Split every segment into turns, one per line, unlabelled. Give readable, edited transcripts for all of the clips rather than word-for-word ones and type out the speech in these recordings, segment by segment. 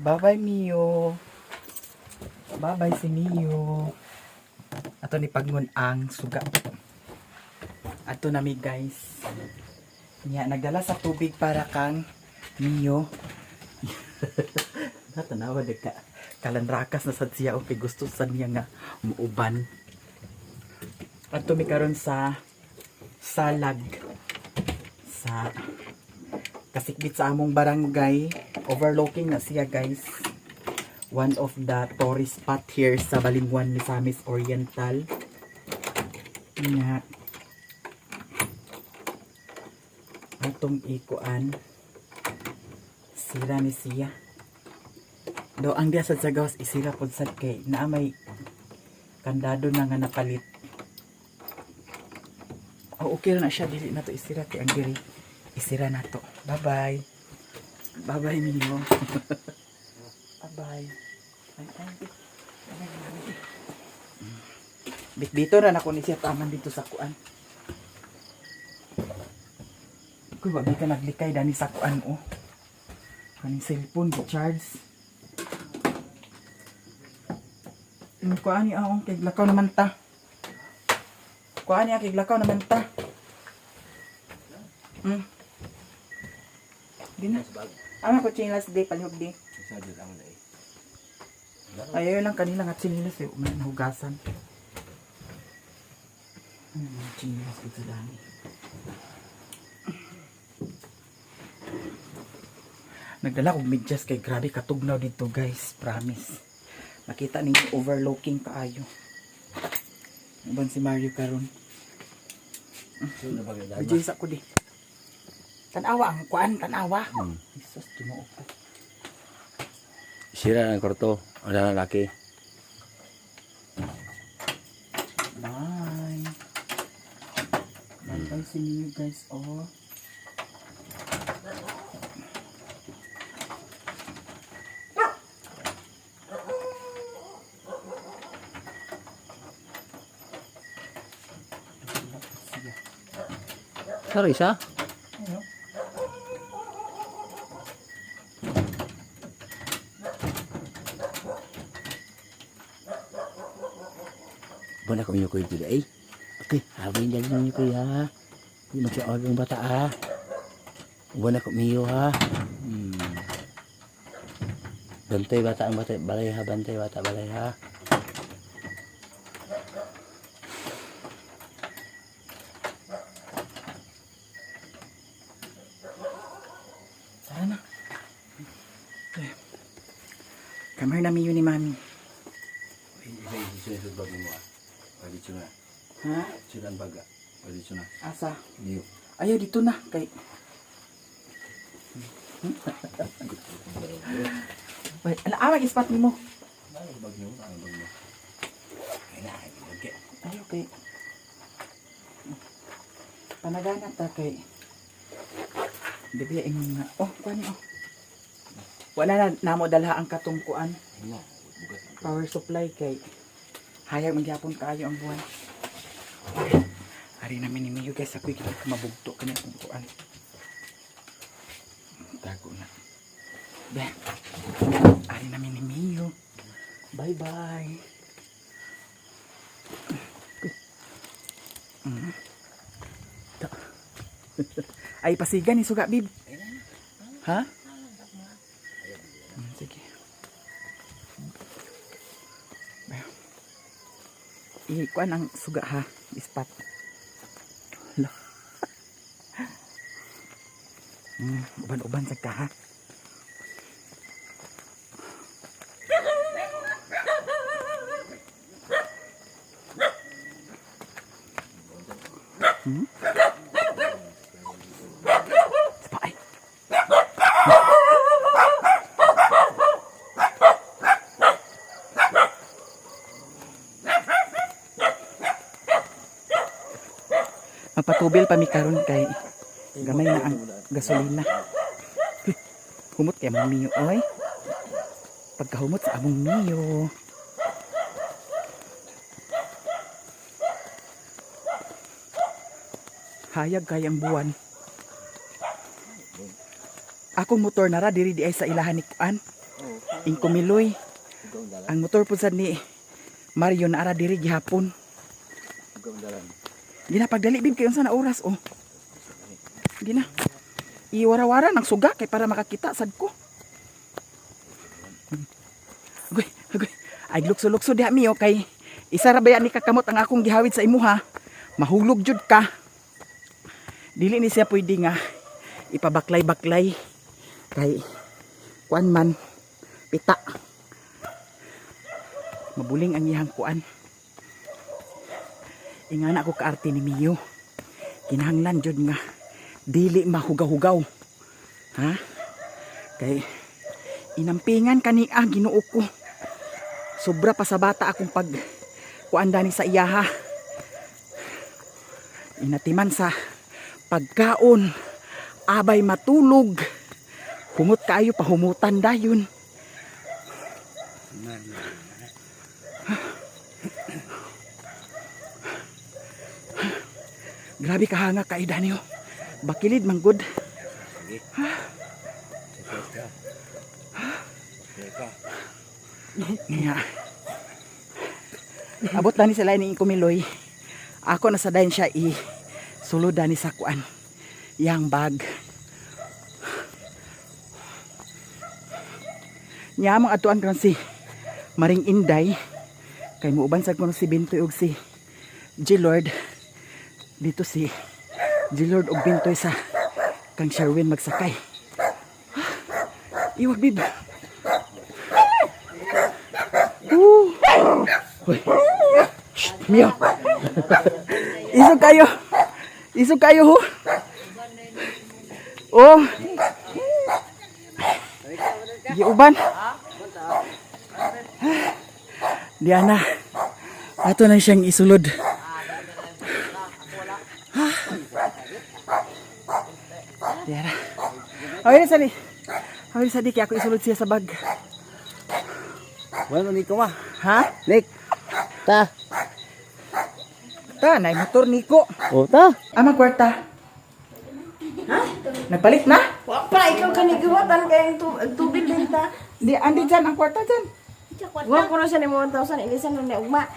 Bye-bye, Mio. Bye-bye si Mio. Ato ni Pagngon ang suga. Ato nami guys. Nya nagdala sa tubig para kang Mio. Natanawa de ka. Kalanrakas na sad siya okay gusto sa niya nga muuban. Ato mi karon sa salag sa kasikbit sa among barangay. Overlooking na siya guys. One of the tourist spot here sa Balingwan, Misamis Oriental. Nga atong ikuan sira ni siya. Do ang diya sa gawas isira pod sad kay naa may kandado na nga napalit. Oh, okay na siya dili na to isira kay ang diri isira na to. Bye-bye. Bye-bye Mio. Bye-bye. Bit-bito na ako ni siya taman dito sa kuan. Kuy wag ka naglikay dani sa kuan oh. Kaning cellphone gi-charge. Kuan ni akong kay lakaw naman ta. Kuan ni kay lakaw naman ta. Di na. Ano ko chinelas day palihog di. Ayaw lang kanila nga chinelas eh. Nahugasan. Chinelas ko sa dami. Nagdala kong medyas kay grabe katugnaw dito guys. Promise. Nakita ninyo overlooking kaayo. Iban si Mario karon. Medyas ako di. Tanawa ang kuan, tanawa. Jesus, Ginoo ko.
Sira ng korto. Wala na laki.
Bye. Bye-bye see you guys all.
Sorry siya.
Ano?
Buwan ako minyo ko ito eh. Okay, habang dyan minyo ko ha. Hindi magsiawag ang bata ha. Buwan ako minyo ha. Bantay bata ang bata. Balay ha, bantay bata balay ha.
Sana na. Kamay namin yun ni Mami. Ha?
Silan baga. Pwede siya na.
Asa?
Diyo.
Ayaw dito na. Kay... Wait, alam spot ni mo. Ayaw kay... Panagana ta kay... Dibiyain mo nga. Oh, kuhan oh. Wala na namo dalha ang katungkuan. Power supply kay... Hayag magyapon kaayo ang buwan. Hari namin ni Mio guys. Ako'y kita mabugto kanya kung kuan. Tago na. Ben. Hari namin ni Mio. Bye bye. Ay pasigan ni suga bib. Ha? Sige. Kuan ang suga ha, ispat. Uban-uban sa ka ha. Ay. Magpatubil pa mi karon kay gamay na ang gasolina. Humot kay among Mio oy. Pagkahumot sa among Mio. Hayag kayang buwan. Akong motor nara diri di ay sa ilahan ni kuan. Inkumiloy. Ang motor po sad ni Mario na ara diri gihapon. Gina pagdali bib kay unsa na oras oh. Gina. Iwara-wara nang suga kay para makakita sad ko. Agoy. Ay lukso-lukso diha mi kay isa ra ba ni kakamot ang akong gihawid sa imuha. Mahulog jud ka. Dili ni siya pwede nga ipabaklay-baklay kay kuan man pita. Mabuling ang iyang kuan. Ingana ko kaarte ni Mio. Kinahanglan jud nga dili mahugaw-hugaw. Ha? Kay inampingan kani Ginoo ko. Sobra pa sa bata akong pag kuan dani sa iyaha. Inatiman sa pagkaon, abay matulog. Humot kayo pahumutan dayon. Grabe kahanga kay Danio. Bakilid manggod. Nga. Abot dani sa lain ni Kumiloy. Ako na sa dayon siya sulod dani sa kuan. Yang bag. Nya among atuan karon si Maring Inday kay muuban sad ko si Bintoy og si G-Lord. Dito si G-Lord og Bintoy sa kang Sherwin magsakay. Iwag bib. Hoy. Shh, Mio. Isog kayo ho. Oh. Giuban. Diana. Ato na siyang isulod. Diana. Awil sa di kaya ako isulod siya sa bag.
Wala ni ko ma.
Ha?
Nick. Ta.
Ta, naay motor niko.
Oh, ta.
Ama kwarta. Ha? Nagpalit na?
Wa pa, ikaw kaniguwatan kayong tubig din ta.
Di, andi dyan ang kwarta dyan.
Wa ko na siya ni 1,000, ilisan na ni ugma.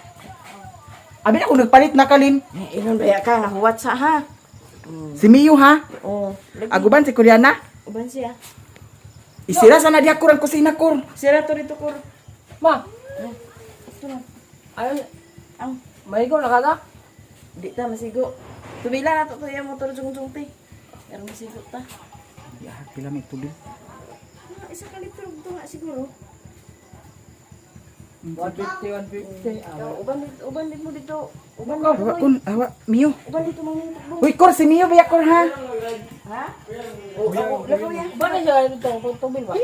Abi na kung nagpalit na kalin.
Inon baya ka, nahuwat sa ha.
Si Miyu ha?
Oh,
Aguban si Kuryana?
uban siya.
Isira sana di ako ang kusina ko.
Sira to dito kur.
Ma. Ayun.
Ang
Maligo na kada.
di ta masigo. Tubila na to yung motor jung-jung ti. Pero masigo ta.
Ya, pila may tubig.
Isa ka litro to nga siguro.
150.
Uban din mo dito. Uban
Awa
dito.
kun, awa, Miyu.
Uban dito mga mo.
Uy, Kor, si Miyu, baya Kor ha?
Ha? Oo, lakaw yan.
Ba na siya ito tubil ba?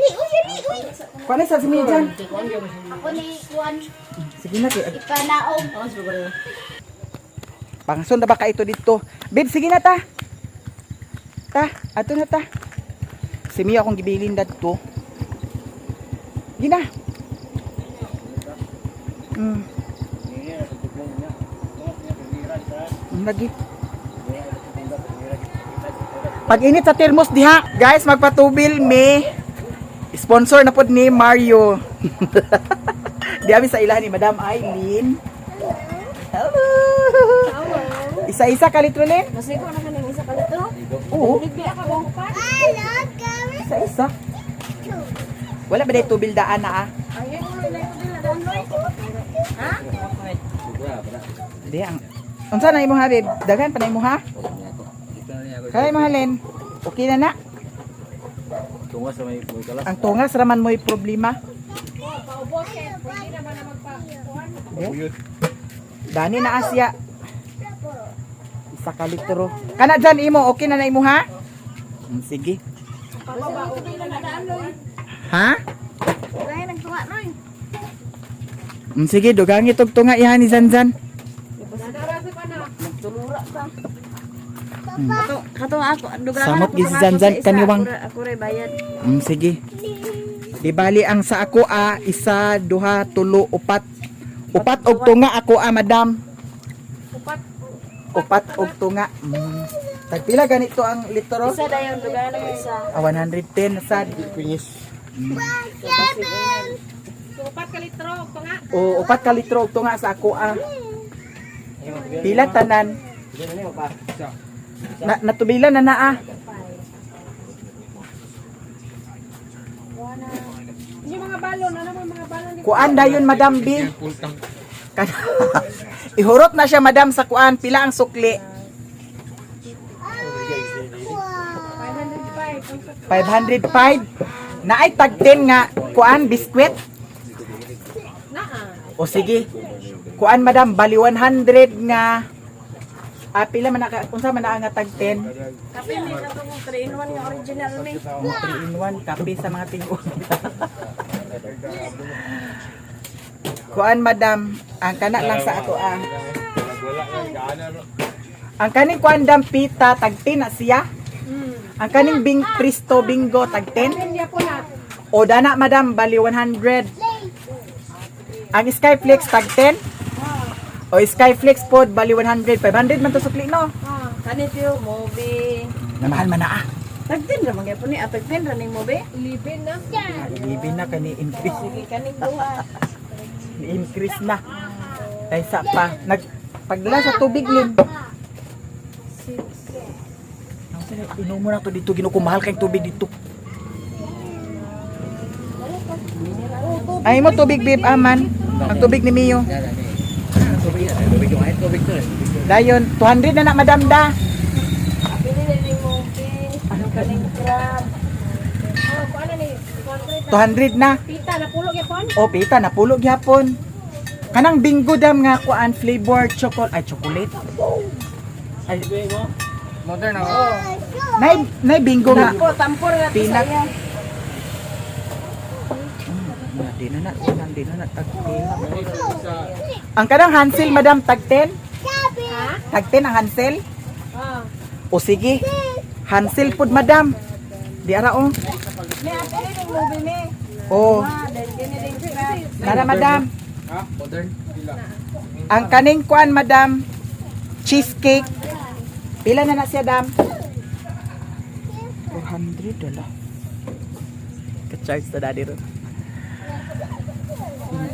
Kuan sa si Miyu dyan?
Ako ni Juan
Sige na, kaya.
Ipanaog.
Pangason na ba ka ito dito? Babe, sige na ta. Ta, ato na ta. Si Miyu akong gibilin dito. Gina. Lagi. Pag init sa thermos diha, guys, magpatubil me. Sponsor na pod ni Mario. Di abi sa ilahan ni Madam Eileen. Hello. Isa-isa ka litro len?
Masigo na kaning isa ka litro.
Oo,
Bigbi ako mo.
isa-isa. Wala ba day tubil daan na ah?
Ayun mo na ito din ha?
Di ang. Unsa na imong habib? Daghan pa na imong ha? Kaya mahalin. Okay na na.
Tungas sa may kalas.
Ang tungas raman mo'y problema. Di? Dani na asya. Isa ka litro. Kana dyan imo, okay na na imo ha? Sige. Ha?
Dahil nagtunga noy.
Sige, dugang itog tunga ihan ni Zanzan.
Tulura ta. Kato ako, dugang
Samot gi si Zanzan kaniwang.
Ako ray bayad.
Sige. Di bali ang sa ako isa, duha, tulo, upat. Upat og tunga ako madam. Upat og tunga. Tagpila ganito ang litro?
Isa dayon dugang lang isa.
110 sad.
Upat ka litro, ito nga.
O 4 ka litro ito nga sa ako Pila tanan? Natubilan na naa.
Yung mga balon, ano mga balon?
Kuan dayon Madam B. Ihurot na siya Madam sa kuan. Pila ang sukli? 505. Naay tag 10 nga kuan biskwit. O sige. Kuan Madam bali 100 nga pila man unsa man naa nga tag 10?
Kape may katong 3 in 1 yung original may.
3 in 1 kape sa mga tingon. Kuan Madam, ang kana lang sa ato Ang kaning kuan dam pita tag 10 na siya. Ang kaning bing Pristo Bingo tag 10.
Hindi ako na.
O dana Madam bali 100. Ang Skyflex tag 10. O Skyflex pod bali 100. 500 man to sukli no.
Kanit yung movie.
Namahal man na
Tagtin ra man gyapon ni tagtin ra ning movie.
Libin na.
Ibin na kani increase.
Sige kaning duha.
Ni-increase na. Kaysa pa pagdala sa tubig lim. Inom mo na to dito, ginukumahal kayong tubig dito. Ay mo tubig bib aman. Ang tubig ni Mio. Dayon 200 na Madam da.
Pili na ning movie. Ano kaning crab.
Oh, ano ni?
200 na.
Pita, napulog yapon?
O pita napulo gyapon. Kanang bingo dam nga kuan flavor chocolate. Ay
Modern ako.
nay bingo nga.
Ako tampor nga to
Pinak.
sa iya.
Di na tagtin. Ang kanang Hansel Madam tag 10? Tag 10 ang Hansel? O sige. Hansel pud Madam. Di ara o.
May apili ning movie ni.
O.
Dahil kini ning crab.
Nara Madam.
Ha? Modern?
Ang kaning kuan Madam. Cheesecake. Pila na siya Dam? 400 dala. Ka-charge sa daddy ro.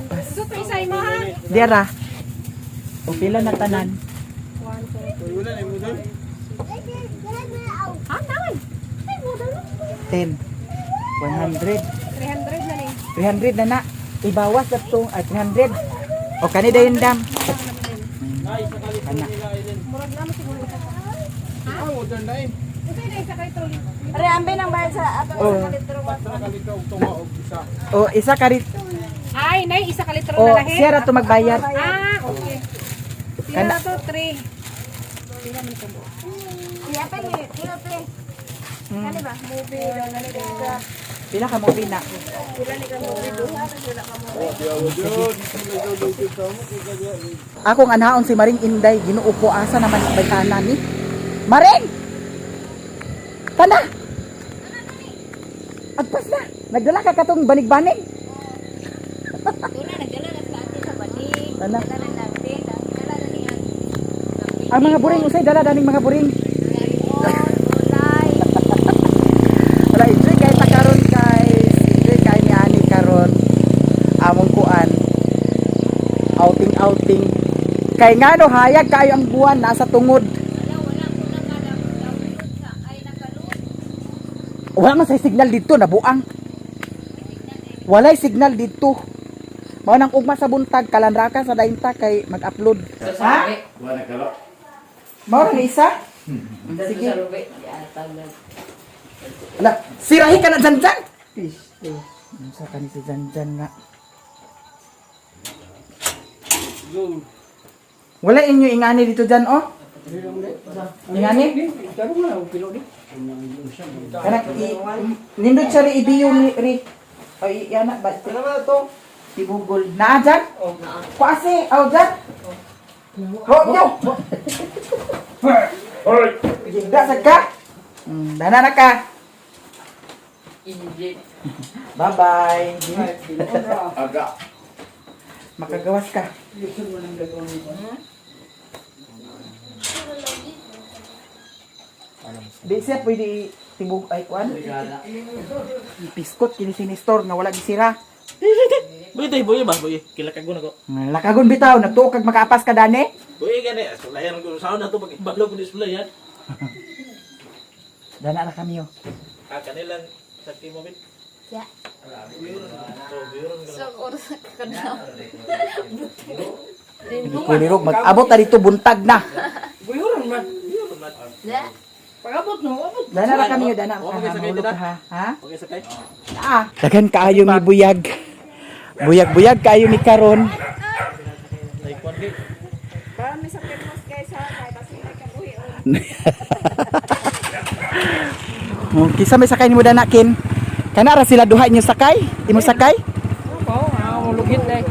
Gusto pa isay mo ha?
Di ara. O pila na tanan?
Ha? Naman. Ay, mo daw.
10. 100.
300 na ni.
300 na na. Ibawas na to. 300. O kanida yun Dam. Kana.
Murag naman siguro isa ka. Ha?
Modern na eh.
Kasi na isa kay trolley.
Are ambe nang bayad sa ato
Oh.
sa litro wat.
O isa ka rin.
Ay, nay, isa ka litro
O
na lahi.
siya ra to magbayad.
Okay. Sila
Kana-
na to, 3. Sila man ito.
Iya pa ni kilo pe. Kani ba? Movie daw na ni crab.
Pila ka mo pina.
Pila ni ka movie duha sila ka movie.
Akong anaon si Maring Inday, Ginoo ko asa naman ang bayana ni. Maring! Tana! Agpas na! Nagdala ka katong banig-banig. Tana. Ang mga buring usay dala daning mga buring. Wala enjoy kay ta karon guys. Enjoy kay ni ani karon. Among kuan. Outing. Kay ngano hayag kayo ang buwan nasa tungod. Wala man say signal dito nabuang. Walay signal dito. Mao nang ugma sa buntag kalanraka sa dainta kay mag-upload. Ha?
Wala ka lo.
Mao ni isa? Sige. Ala, sirahi ka na dyan. Sa ka ni si Janjan nga. Wala inyo ingani dito dyan, oh? Ingani? Kanak, nindot siya rin ibiyo rin. Ay, yan na, ba't? Ano na ito? Tibugol. Naa dyan? Kuasi, aw dyan? Ho, nyo! Dasag ka? Dana na ka. Bye-bye.
Aga.
Makagawas ka. Di siya pwede tibog ay kuan. Piskot kini sinistor nga wala gisira.
Boy, tayo boy ba? Boy, kilakago na ko.
Lakagon bitaw nagtuo kag makaapas ka dani.
Boy, gani. Sulayan ko sa na to pag ibalog ni sulayan.
Dana ra kami yo.
Kanilang sa timo bit.
Ya.
So,
oras ka na.
Kulirog mag-abot ta dito buntag na.
Buyuran man.
Ya.
Pag-abot no, abot.
Dana ra kami yo dana.
Okay, sakay
Mahulog
dito.
ka, ha. Ha?
Okay, sakay.
Daghan kaayo mi buyag. Buyag-buyag kaayo mi karon.
Ay, kuan kay.
Para may sakit mas guys ha, kaya kasi may kabuhi.
Kisa may sakay nimo dana kin. Kana ra sila duha inyo sakay? Imo sakay?
Oo, mulugit eh.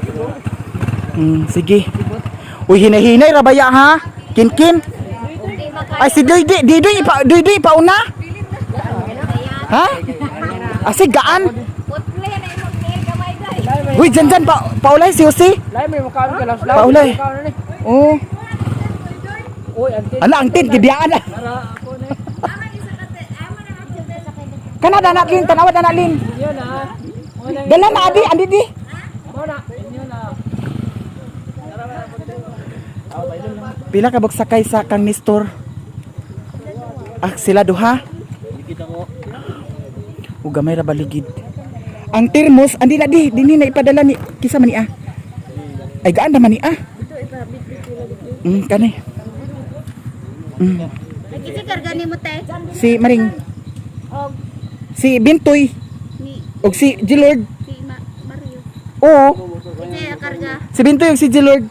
Sige. Uy, hinay-hinay ra baya ha? Kin-kin. Ay si Didoy pa una. Ha? Asig gaan.
Putle na imong niya kamay guys.
Uy, dyan paulay si Jose.
Lai may mukha ka lang.
Paulay. Oh.
Uy, antin.
Ala ang tin gibiyaan na. Kana dana lin, tanawad dana lin.
Yun na.
Dala na andi di.
Muna. Yun na.
Pila ka sakay sa kang Nestor? Sila duha.
Kita ko.
O gamay ra baligid. Ang termos andi na di, dinhi na ipadala ni kisa man ni Ay gaan naman ni Kani.
Nakisi karga ni mo te.
Si Maring,
Og
si Bintoy,
ni
og si Gilord.
si Mario.
Oo,
Ito karga.
si Bintoy og si Gilord.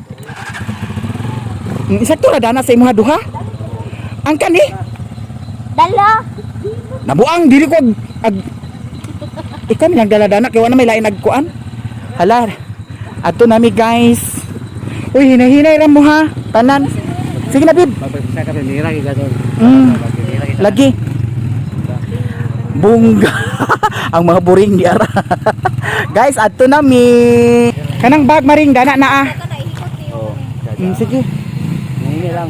Isakto ra dana sa imuha duha. Ang kani,
Dalo.
nabuang dili ko ikaw lang dala-dana kay wala may lain nagkuan. Hala. Ato nami guys. Uy, hinahinay ra mo ha. Tanan. Sige na bib.
Magpapisa ka pamira ka doon.
Lagi. Bungga. Ang mga buring di ara. Guys, ato nami. Kanang bag maring dana na ah.
Kana ihikot ni.
Sige.
Hindi lang.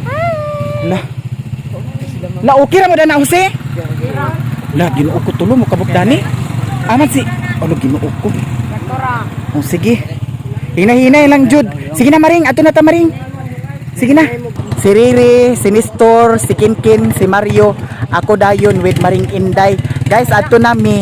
La okay ra mo dana Jose? La ginuo ko tulo mo kabuk dani. Aman si ano ginuo ko. Oh sige. Hinahinay lang jud. Sige na maring, ato na ta maring. Sige na. Si Riri, si Nestor, si Kinkin, si Mario, ako dayon with Maring Inday. Guys, ato nami.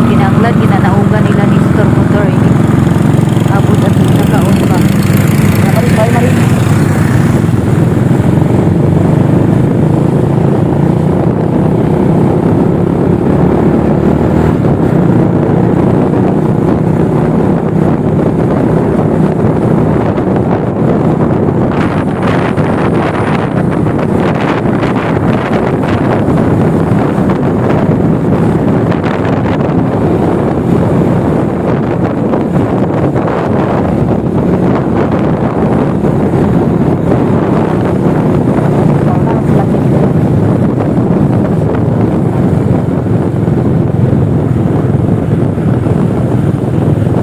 Kinanglan, ginanaugan nila ni Store Motor ini. Abot at nakaon pa.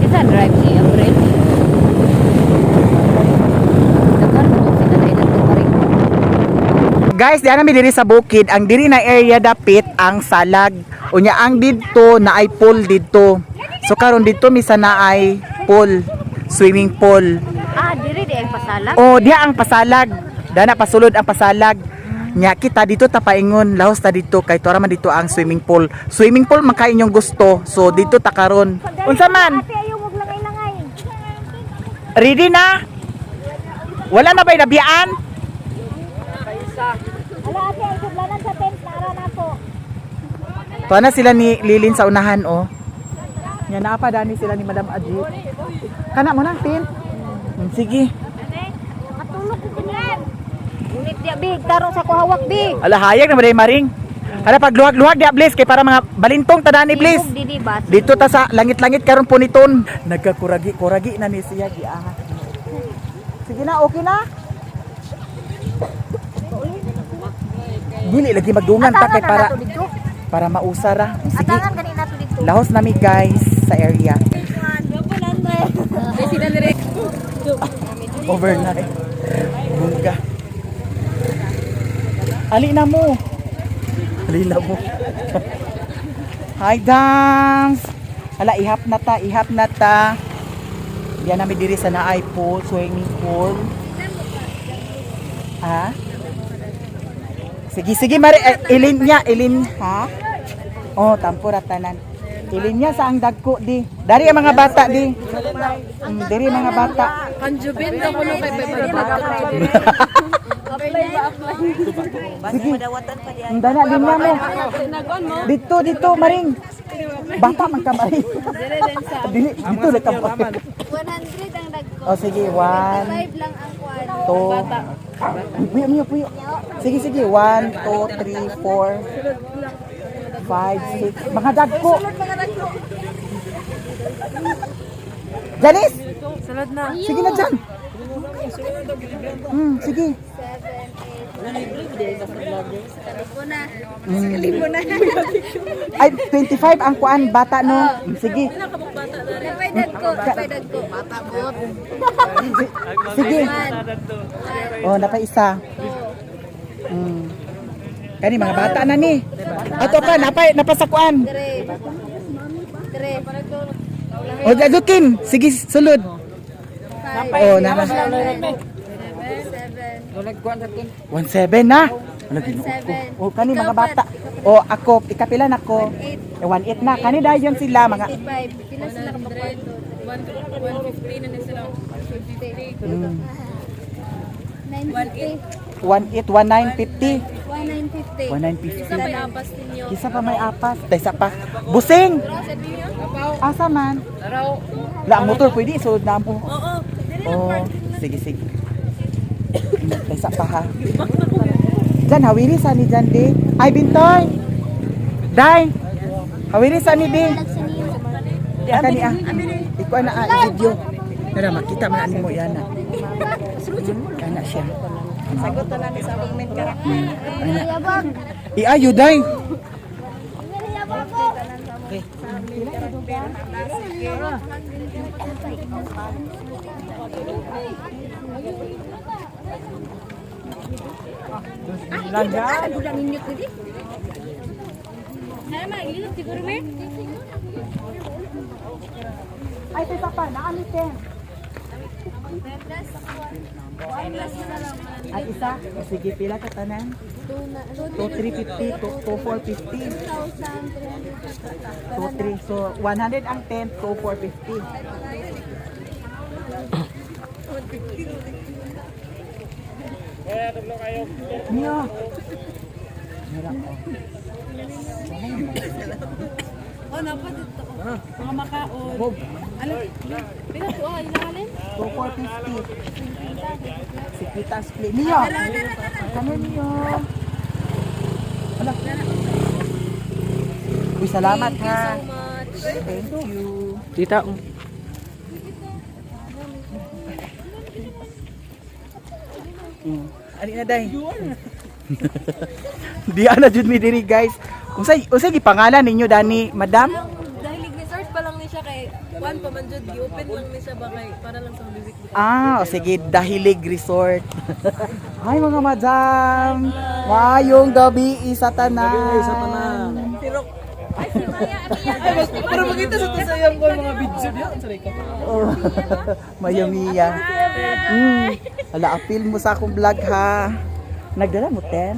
Kita drive si April. Dakan mo sila na ilang tumaring.
Guys, di nami diri sa bukid, ang diri na area dapit ang salag. Unya ang didto na ay pool didto. So karon didto misa na ay pool, swimming pool.
Ah, diri di ang pasalag.
O diha ang pasalag. Dana pasulod ang pasalag. Nya kita dito ta paingon, lahos ta dito kay tuara man dito ang swimming pool. Swimming pool man kay inyong gusto. So dito ta karon. Unsa man?
Ate ayo wag langay-langay.
Ready na? Wala na ba'y nabiyaan?
Ala ate ay sudlanan sa tent nara nako.
Tuwa na sila ni Lilin sa unahan, oh. Yan, naapadani sila ni Madam Ajit. Kana mo na, Tin. Sige.
Matulog ko kinyan. Unit dia big tarong sa kuhawak big.
Ala, hayag na maday maring. Ala pagluhag-luhag dia please kay para mga balintong tadani please.
Didi bat.
Dito ta sa langit-langit karon po niton. Nagkakuragi-kuragi na ni siya giaha. Sige na, okay na. Dili lagi magdungan ta kay para mausara. Sige.
Atangan kanina to dito.
Lahos nami guys sa area. Overnight. Bungka. Ali na mo. Ali na mo. Hi dance. Ala ihap na ta. Yan namin diri sa naay pool, swimming pool. Ha? Sige mari ilin ha? Oh, tampura tanan. Ilin niya sa ang dagko di. Dari ang mga bata di. Dari mga bata.
Kanjubin na ko nung kay bata.
Sige. Ang dana din niya mo. Dito maring. Bata man ka maring. Dili dito na ka.
100 ang dagko.
Oh sige, 1
5 lang ang kwan.
2 puyo. Sige 1 2 3 4 5 6 mga dagko. Janice!
Salad na.
Sige na dyan. Sige.
7 8
Ay, 25 ang kuan bata no. Sige.
Kapay dagko. Bata bot.
Sige. Oh, nakaisa. Kani mga bata na ni. Ato ka napasakuan.
Dire.
O dagutin. Sige, sulod. Oh, na. 17 na. Ano ginuot ko? Oh, kani mga bata. Oh, ako ikapilan ako. 18 na. Kani dayon sila mga
5. Pila sila kapag
150 na sila.
950.
18 1950.
1950.
1950.
Lapas ninyo.
Kisa pa may apas. Isa pa. Busing. Asa man? La ang motor pwede sulod na mo. Oo. Oh, sige. Isa pa ha. Diyan, hawiri sa ni Diyan, di. Ay, Bintoy! Day! Hawiri sa ni, di. Diyan ka ni, Ikaw na, video. Nara, makita man mo yan, Kana siya.
Sagot na lang sa comment ka.
Yabag.
Iayo, Day!
Yabag ko.
Langgam!
Ulang inyot na di. Ano maglilot siguro, Mer?
Ay, isa pa, naamitin. Ay, isa. Sige, pila ka tanan? 2,350, 2,450. 2,3. So, 100 ang 10, 2,450. Niyo.
Oh, napat dito. Mga makaon. Ano? Pila to ilalin?
2,450. Si Kita split. Niyo. Kano niyo? Wala. Uy, salamat ha. Thank you.
Tita.
Ani na day. Di ana jud mi diri guys. Unsay gipangalan ninyo dani, madam?
Dahil resort pa lang ni siya kay one pa man jud gi-open lang ni siya ba kay para lang sa bibig.
O sige, Dahilig Resort. Hi mga madam. Mayong gabi sa tanan.
Pero magita sa sayang ko mga video diyan sa ka.
Oh, Mayamiya. Ala, apil mo sa akong vlog ha. Nagdala mo 10?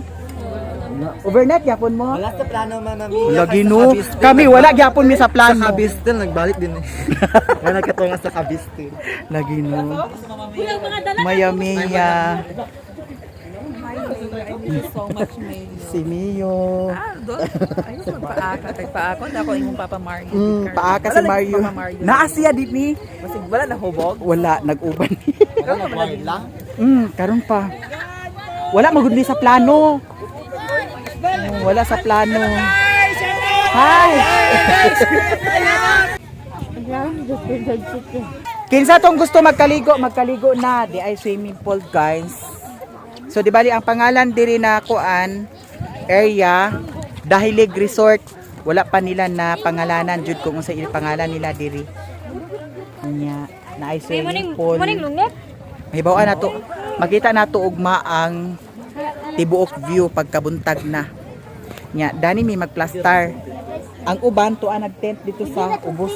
Overnight yapon mo?
Wala sa plano, Mama Mi.
Lagi no. Kami wala gyapon mi sa plano.
Sa Kabistel, nagbalik din eh. Wala nagkatunga sa Kabistel.
Lagi no. Mayamiya.
So much may.
Si Mio.
Paako ako imong Papa Mario.
Paaka si Mario. Naa siya din ni.
Basig wala na hubog.
Wala, nag-uban.
Wala nagbayad lang.
Karon pa. Wala magudli sa plano. Wala sa plano. Hi! Kinsa tong gusto magkaligo na di ay swimming pool guys. So di bali ang pangalan diri na kuan area Dahilig Resort, wala pa nila na pangalanan jud kung unsa yung pangalan nila diri. Nya na ay swimming pool. Mahibaw na to. Makita na to ugma ang tibuok view pagkabuntag na. Nya dani mi magplaster. Ang uban to nag-tent dito sa ubos.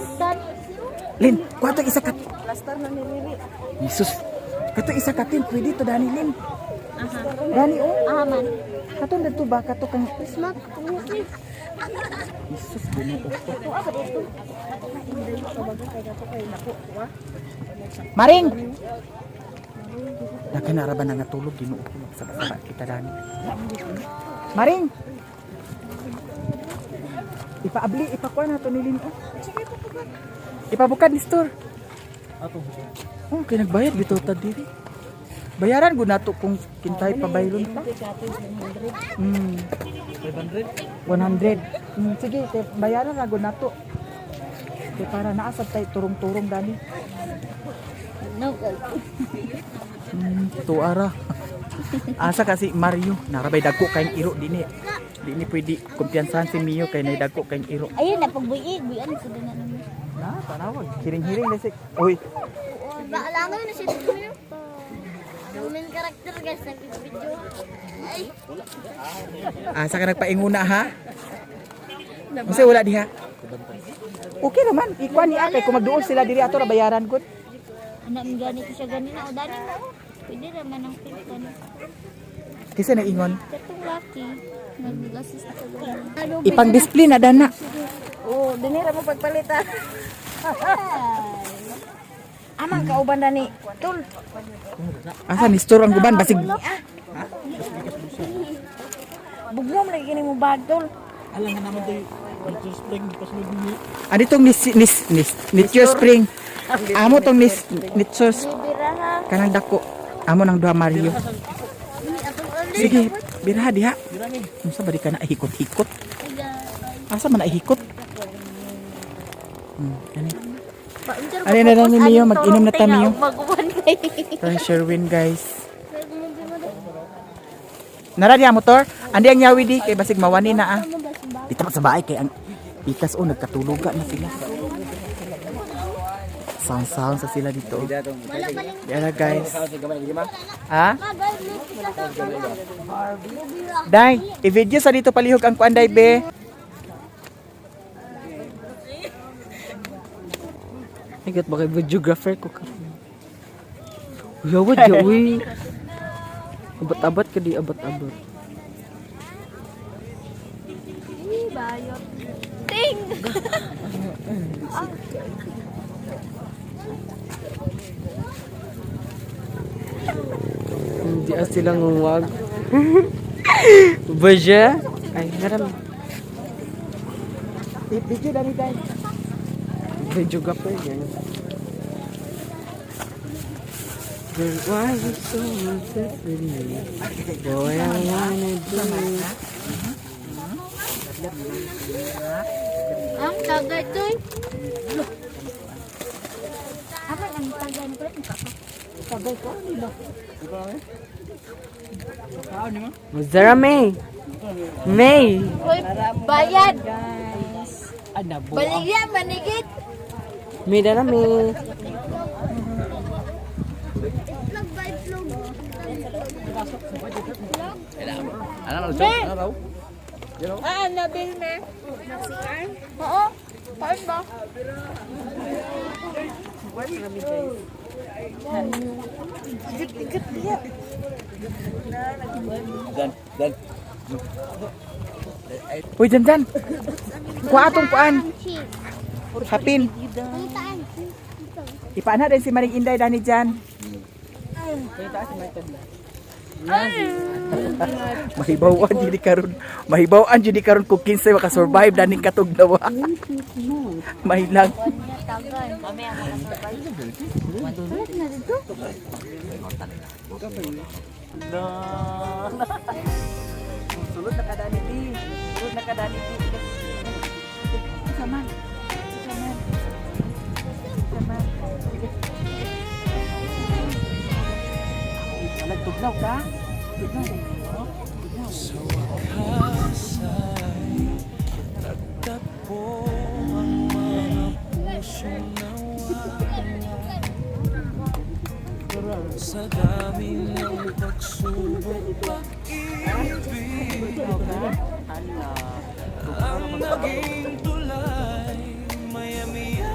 Lin, kuha isa ka.
Plaster na ni Riri.
Jesus. Kato isa ka tent pwede to dani Lin. Dani oh.
Man.
Kato dito ba kato kang
Smak.
Jesus Ginoo. Maring. Nagkanara ba nga tulog Ginoo ko sa baba kita dani. Maring. Ipaabli, ipakuha na to nilin oh. Ipabuka ni store. Oh, kaya nagbayad bitaw ta diri. Bayaran gud nato kung kintay pa bayron pa. 100. Sige, bayaran ra gud nato. Kaya para naasab tay turong-turong dani. Tuara. Asa kasi Mario, narabay dagko kayong iro dinhi. Di ni pwede kumpiyansahan si Mio kay nay dagko kayong iro.
Ayun na pagbuig, buyan sa dana naman.
Na, tanawag. Hiring-hiring na si. Uy,
Baalangan na siya dito. Main karakter guys sa video. Ay,
asa ka nagpainguna ha? Kasi wala diha. Okay naman, ikuan ni kay kung magduol sila diri ato ra bayaran gud.
anak mo ganit siya ganina o dani mo. Pwede naman ang pilitan.
Kisa na ingon.
Katong lucky. Nag-assist ka ganun.
Ipang-display na dana.
Oo, dinira mo pagpalitan. Amang kauban na ni Tul.
Asa ni store ang guban basig.
Bugnom lagi kini mo bag Tul.
Alang nga naman tayo. Culture Spring, pasunod niyo.
Ano tong Nature Spring? Amo tong Nature
Biraha.
kanang dako. Amo nang duha Mario. Sige, biraha diha. Unsa ba di ka na hikot-hikot? Asa man na ihikot? Kani. Ano na lang ni Mio, mag-inom na tayo. Pressure win guys. Nara diya motor? Andi ang yawi di kay basig mawani na ah. Dito sa bahay kay ang ikas o nagkatuluga na sila. Sound sa sila dito. Yan na guys. Ha? Day, i-video sa dito palihog ang kuan day be.
Igat ba kay videographer ko ka? Uyawad ya, uy. Abat-abat ka di, abat-abat.
Ting!
Hindi silang umuwag. Baja? Ay, meron.
I-video dani day.
Videographer yan. Girl, why you so obsessed with me? Boy, I wanna do it.
Ang tagay to eh. Apa ang tagay ko rin pa? Tagay ko ni ba?
Mazara May. May.
Hoy, bayad.
Ano po?
Baligyan manigit.
May dara May.
Nabil na. Oo. Paano ba?
Uy, dyan. Kuha atong kuan. Hapin. Ipaana din si Maring Inday dani dyan. Mahibawaan jud karon. Mahibawaan jud karon kung kinsay maka-survive daning katugnawa. Mahilang. Sulod na kada ni
kadali dito. Saman. Saman. Saman.
Nagtugnaw ka?
Sa dami ng pagsubok, pag-ibig ang naging tulay, maya-maya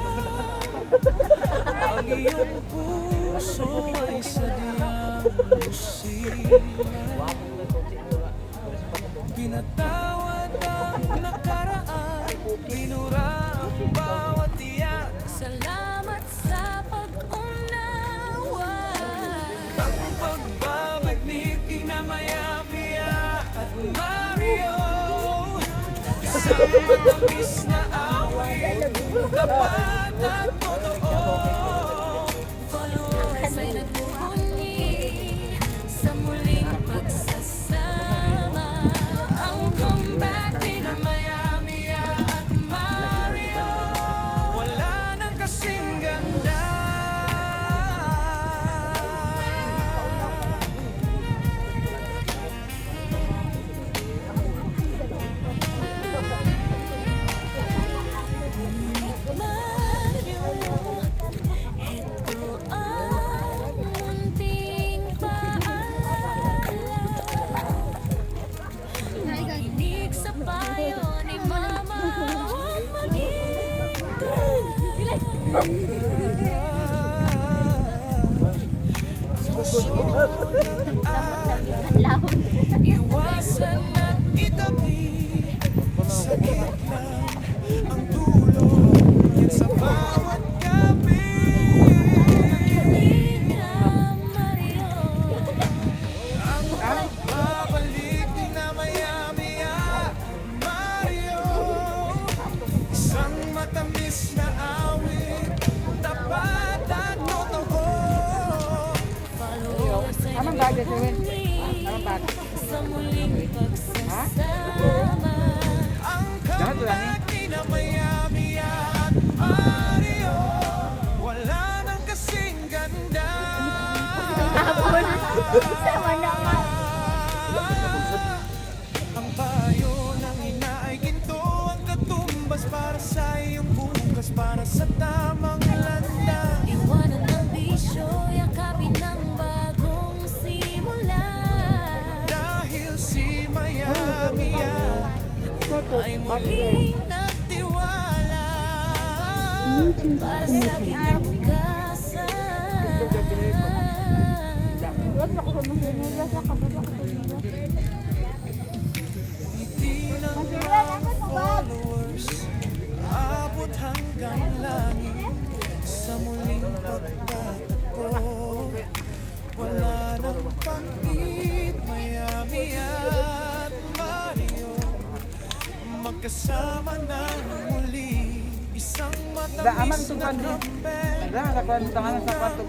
ang iyong puso ay sadyang musila. Pinatawad ang nakaraan, binura ang bawat tiyak. Salamat sa pag-unawa. Ang pagbabalik ni Tina Maya-Maya at Mario, isang matamis na away, tapat at totoo. Followers ay nagbubunyi sa muling pagsasama. Ang comeback ni Maya-Maya at Mario, wala nang kasing ganda. Iwasan at itabi sa gitna ang dulo yan sa bawat gabi. Ang pagbabalik ni na Maya-Maya Mario, isang matamis na awit, tapat at totoo.
Anong bagay gawin? Anong bagay?
Sa muling pagsasama, ang comeback ni na Maya-Maya at Mario, wala nang kasing ganda.
Sama na nga.
Ang payo ng ina ay ginto, ang katumbas para sa iyong bukas, para sa tamang landa. Iwanan ang bisyo, yakapin ang bagong simula. Dahil si Maya-Maya ay muling nagtiwala para sa kinabukasan. Ngiti ng mga followers, abot hanggang langit sa muling pagtatagpo. Wala nang pangit, Maya-Maya at Mario, magkasama na muli, isang matamis na comeback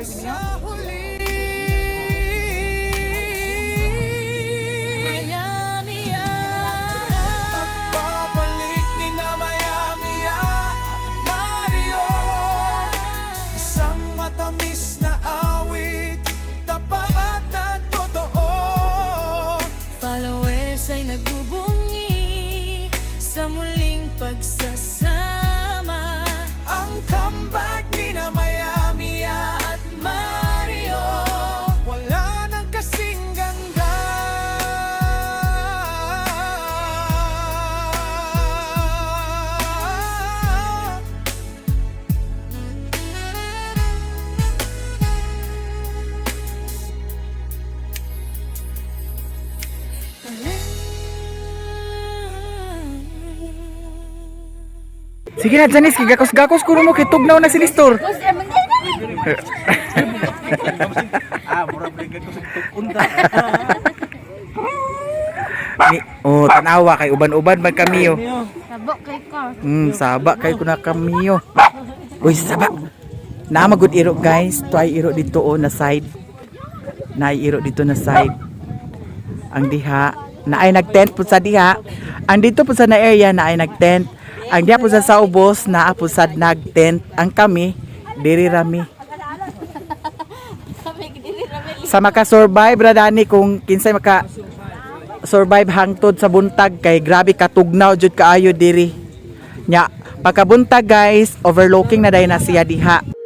sa huli. Maya-Maya, pagbabalik ni na Maya-Maya Mario, isang matamis na awit, tapat at totoo. Followers ay nagbubunyi sa muling pagsasama. Ang comeback ni na Maya-Maya at Mario, wala nang kasing ganda.
Sige na, Janice, gakos-gakos ko mo, kitugnaw na si Listor.
Murag bigay ko sa tukunta.
Oh, tanawa kay uban-uban man kami yo.
Sabok kay car.
Saba kay kuna kami yo. Uy, saba. Na magud iro guys, tuay iro dito na side. Naay iro dito na side. Ang diha na ay nag-tent po sa diha. Ang dito po sa na area na ay nag-tent. Ang diha po sa Saubos na po sa nag-tent. Ang kami, diri rami. Sa maka-survive radani kung kinsay maka-survive hangtod sa buntag kay grabe katugnaw jud kaayo diri. Nya, pagkabuntag guys, overlooking na dahil na siya diha.